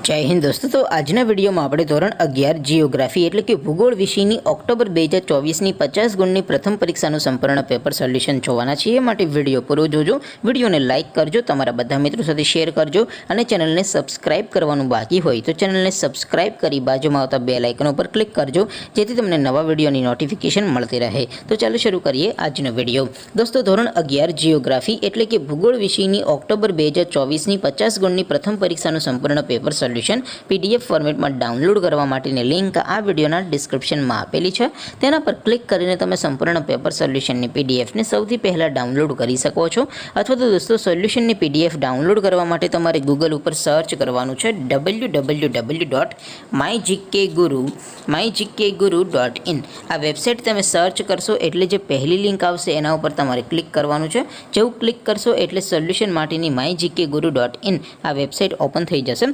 જય હિન્દ દોસ્તો। તો આજના વિડીયોમાં આપણે ધોરણ 11 જીઓગ્રાફી એટલે કે ભૂગોળ વિષયની ઓક્ટોબર 2024ની 50 ગુણની પ્રથમ પરીક્ષાનું સંપૂર્ણ પેપર સોલ્યુશન જોવાના છીએ। એ માટે વિડીયો પૂરો જોજો, વિડીયોને લાઇક કરજો, તમારા બધા મિત્રો સાથે શેર કરજો અને ચેનલને સબસ્ક્રાઇબ કરવાનું બાકી હોય તો ચેનલને સબસ્ક્રાઇબ કરી બાજુમાં આવતા બેલ આઇકન ઉપર ક્લિક કરજો, જેથી તમને નવા વિડીયોની નોટિફિકેશન મળતી રહે। તો ચાલો શરૂ કરીએ આજનો વિડીયો। દોસ્તો ધોરણ 11 જીઓગ્રાફી એટલે કે ભૂગોળ વિષયની ઓક્ટોબર 2024ની 50 ગુણની પ્રથમ પરીક્ષાનું સંપૂર્ણ પેપર સોલ્યુશન PDF ફોર્મેટમાં ડાઉનલોડ કરવા માટેની લિંક આ વિડીયોના ડિસ્ક્રિપ્શનમાં આપેલી છે। તેના પર ક્લિક કરીને તમે સંપૂર્ણ પેપર સોલ્યુશનની PDFને સૌથી પહેલાં ડાઉનલોડ કરી શકો છો। અથવા તો દોસ્તો સોલ્યુશનની PDF ડાઉનલોડ કરવા માટે તમારે ગૂગલ ઉપર સર્ચ કરવાનું છે www.mygkguru.in। આ વેબસાઇટ તમે સર્ચ કરશો એટલે જે પહેલી લિંક આવશે એના ઉપર તમારે ક્લિક કરવાનું છે। જેવું ક્લિક કરશો એટલે સોલ્યુશન માટેની mygkguru.in આ વેબસાઇટ ઓપન થઈ જશે।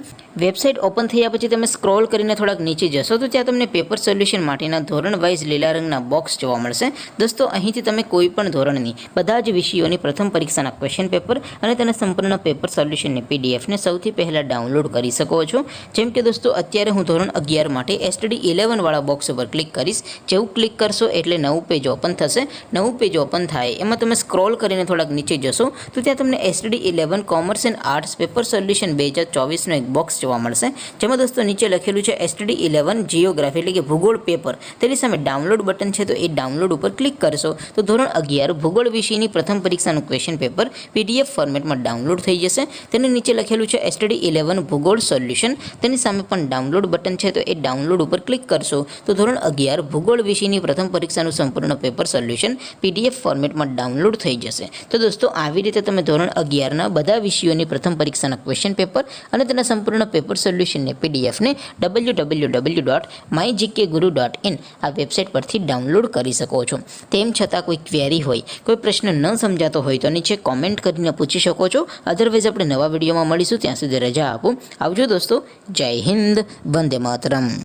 વેબસાઇટ ઓપન થયા પછી તમે સ્ક્રોલ કરીને થોડાક નીચે જશો તો ત્યાં તમને પેપર સોલ્યુશન માટેના ધોરણ વાઇઝ લીલા રંગના બોક્સ જોવા મળશે। દોસ્તો અહીંથી તમે કોઈ પણ ધોરણની બધા જ વિષયોની પ્રથમ પરીક્ષાના ક્વેશ્ચન પેપર અને તેના સંપૂર્ણ પેપર સોલ્યુશનની PDFને સૌથી પહેલાં ડાઉનલોડ કરી શકો છો। જેમ કે દોસ્તો અત્યારે હું ધોરણ 11 માટે STD 11 વાળા બોક્સ ઉપર ક્લિક કરીશ। જેવું ક્લિક કરશો એટલે નવું પેજ ઓપન થશે। નવું પેજ ઓપન થાય એમાં તમે સ્ક્રોલ કરીને થોડાક નીચે જશો તો ત્યાં તમને STD 11 commerce and arts paper solution 2024નો એક બોક્સ જોવા મળશે, જેમાં દોસ્તો નીચે લખેલું છે STD 11 જીઓગ્રાફી એટલે કે ભૂગોળ પેપર। તેની સામે ડાઉનલોડ બટન છે, તો એ ડાઉનલોડ ઉપર ક્લિક કરશો તો ધોરણ 11 ભૂગોળ વિષયની પ્રથમ પરીક્ષાનું ક્વેશ્ચન પેપર PDF ફોર્મેટમાં ડાઉનલોડ થઈ જશે। તેની નીચે લખેલું છે STD 11 ભૂગોળ સોલ્યુશન, તેની સામે પણ ડાઉનલોડ બટન છે, તો એ ડાઉનલોડ ઉપર ક્લિક કરશો તો ધોરણ 11 ભૂગોળ વિષયની પ્રથમ પરીક્ષાનું સંપૂર્ણ પેપર સોલ્યુશન PDF ફોર્મેટમાં ડાઉનલોડ થઈ જશે। તો દોસ્તો આવી રીતે તમે ધોરણ 11ના બધા વિષયોની પ્રથમ પરીક્ષાના ક્વેશ્ચન પેપર અને તેના સંપૂર્ણ પેપર સોલ્યુશનની PDFને www.mygkguru.in આ વેબસાઇટ પરથી ડાઉનલોડ કરી શકો છો। તેમ છતાં કોઈ ક્વેરી હોય, કોઈ પ્રશ્ન ન સમજાતો હોય તો નીચે કોમેન્ટ કરીને પૂછી શકો છો। અધરવાઇઝ આપણે નવા વિડીયોમાં મળીશું, ત્યાં સુધી રજા આપો। આવજો દોસ્તો, જય હિન્દ, વંદે માતરમ।